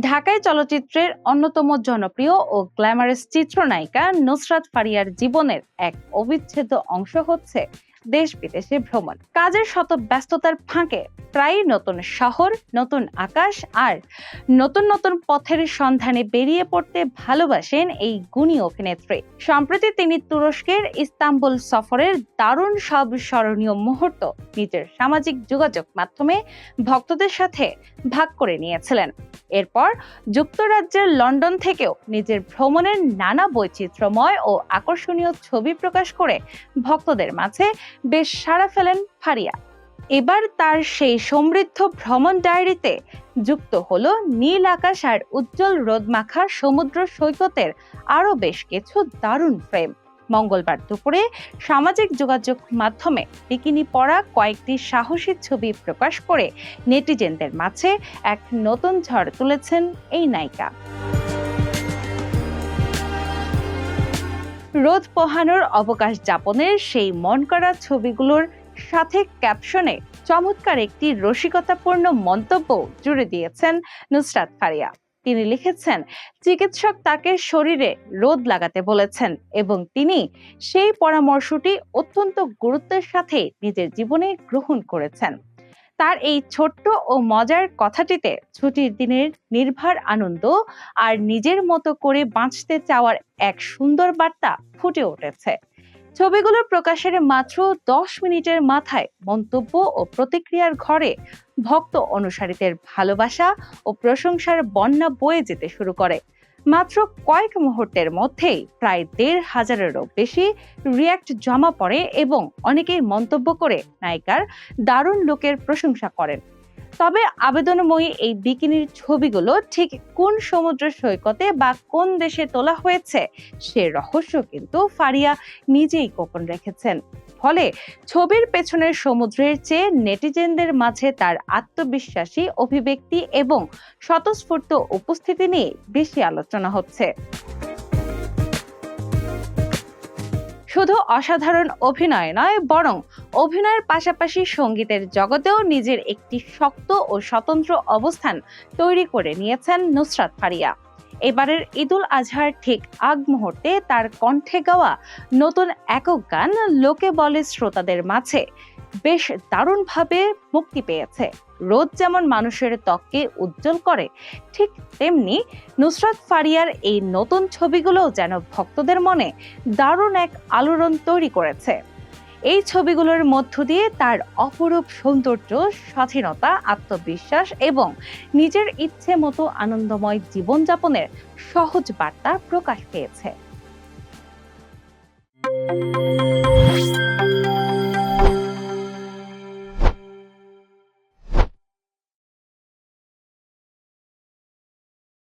ঢাকায় চলচ্চিত্রের অন্যতম জনপ্রিয় ও গ্ল্যামারাস চিত্রনায়িকা নুসরাত ফারিয়ার জীবনের এক অবিচ্ছেদ্য অংশ হচ্ছে দেশ বিদেশে ভ্রমণ। কাজের শত ব্যস্ততার ফাঁকে প্রায়ই নতুন শহর, নতুন আকাশ আর নতুন নতুন পথের সন্ধানে বেরিয়ে পড়তে ভালোবাসেন এই গুণী অভিনেত্রী। সম্প্রতি তিনি তুরস্কের ইস্তাম্বুল সফরের দারুণ সব স্মরণীয় মুহূর্ত নিজের সামাজিক যোগাযোগ মাধ্যমে ভক্তদের সাথে ভাগ করে নিয়েছিলেন। এরপর যুক্তরাজ্যের লন্ডন থেকেও নিজের ভ্রমণের নানা বৈচিত্র্যময় ও আকর্ষণীয় ছবি প্রকাশ করে ভক্তদের মাঝে বেশ সাড়া ফেলেন ফারিয়া। এবার তার সেই সমৃদ্ধ ভ্রমণ ডায়েরিতে যুক্ত হলো নীল আকাশ আর উজ্জ্বল রোদমাখা সমুদ্র সৈকতের আরও বেশ কিছু দারুণ ফ্রেম। মঙ্গলবার দুপুরে সামাজিক যোগাযোগ মাধ্যমে বিকিনি পরা কয়েকটি সাহসী ছবি প্রকাশ করে নেটিজেনদের মাঝে এক নতুন ঝড় তুলেছেন এই নায়িকা। রোদ পোহানোর অবকাশ যাপনের সেই মনকড়া ছবিগুলোর সাথে ক্যাপশনে চমৎকার একটি রসিকতাপূর্ণ মন্তব্য জুড়ে দিয়েছেন নুসরাত ফারিয়া। তিনি লিখেছেন, চিকিৎসক তাকে শরীরে রোদ লাগাতে বলেছেন এবং তিনি সেই পরামর্শটি অত্যন্ত গুরুত্বের সাথে নিজের জীবনে গ্রহণ করেছেন। তার এই ছোট্ট ও মজার কথাটিতে ছুটির দিনের নির্ভর আনন্দ আর নিজের মতো করে বাঁচতে চাওয়ার এক সুন্দর বার্তা ফুটে উঠেছে। ছবিগুলো প্রকাশের মাত্র 10 মিনিটের মাথায় মন্তব্য ও প্রতিক্রিয়ার ঘরে ভক্ত অনুসারীদের ভালোবাসা ও প্রশংসার বন্যা বয়ে যেতে শুরু করে। মাত্র কয়েক মুহূর্তের মধ্যেই প্রায় 1,500-এরও বেশি রিয়্যাক্ট জমা পড়ে এবং অনেকেই মন্তব্য করে নায়িকার দারুণ লুকের প্রশংসা করেন। তবে আবেদনময়ী এই বিকিনির ছবিগুলো ঠিক কোন সমুদ্র সৈকতে বা কোন দেশে তোলা হয়েছে সে রহস্য কিন্তু ফারিয়া নিজেই গোপন রেখেছেন। ফলে ছবির পেছনের সমুদ্রের চেয়ে নেটিজেনদের মাঝে তার আত্মবিশ্বাসী অভিব্যক্তি এবং স্বতঃস্ফূর্ত উপস্থিতি নিয়ে বেশি আলোচনা হচ্ছে। শুধু অসাধারণ অভিনয় নয়, বরং অভিনয়ের পাশাপাশি সঙ্গীতের জগতেও নিজের একটি শক্ত ও স্বতন্ত্র অবস্থান তৈরি করে নিয়েছেন নুসরাত ফারিয়া। এবারের ঈদুল আজহার ঠিক আগ মুহূর্তে তার কণ্ঠে গাওয়া নতুন একক গান লোকে বলে শ্রোতাদের মাঝে বেশ দারুণভাবে মুক্তি পেয়েছে। রোদ যেমন মানুষের ত্বককে উজ্জ্বল করে, ঠিক তেমনি নুসরাত ফারিয়ার এই নতুন ছবিগুলোও যেন ভক্তদের মনে দারুণ এক আলোড়ন তৈরি করেছে। এই ছবিগুলোর মধ্য দিয়ে তার অপরূপ সৌন্দর্য, স্বাধীনতা, আত্মবিশ্বাস এবং নিজের ইচ্ছে মতো আনন্দময় জীবনযাপনের সহজ বার্তা প্রকাশ পেয়েছে।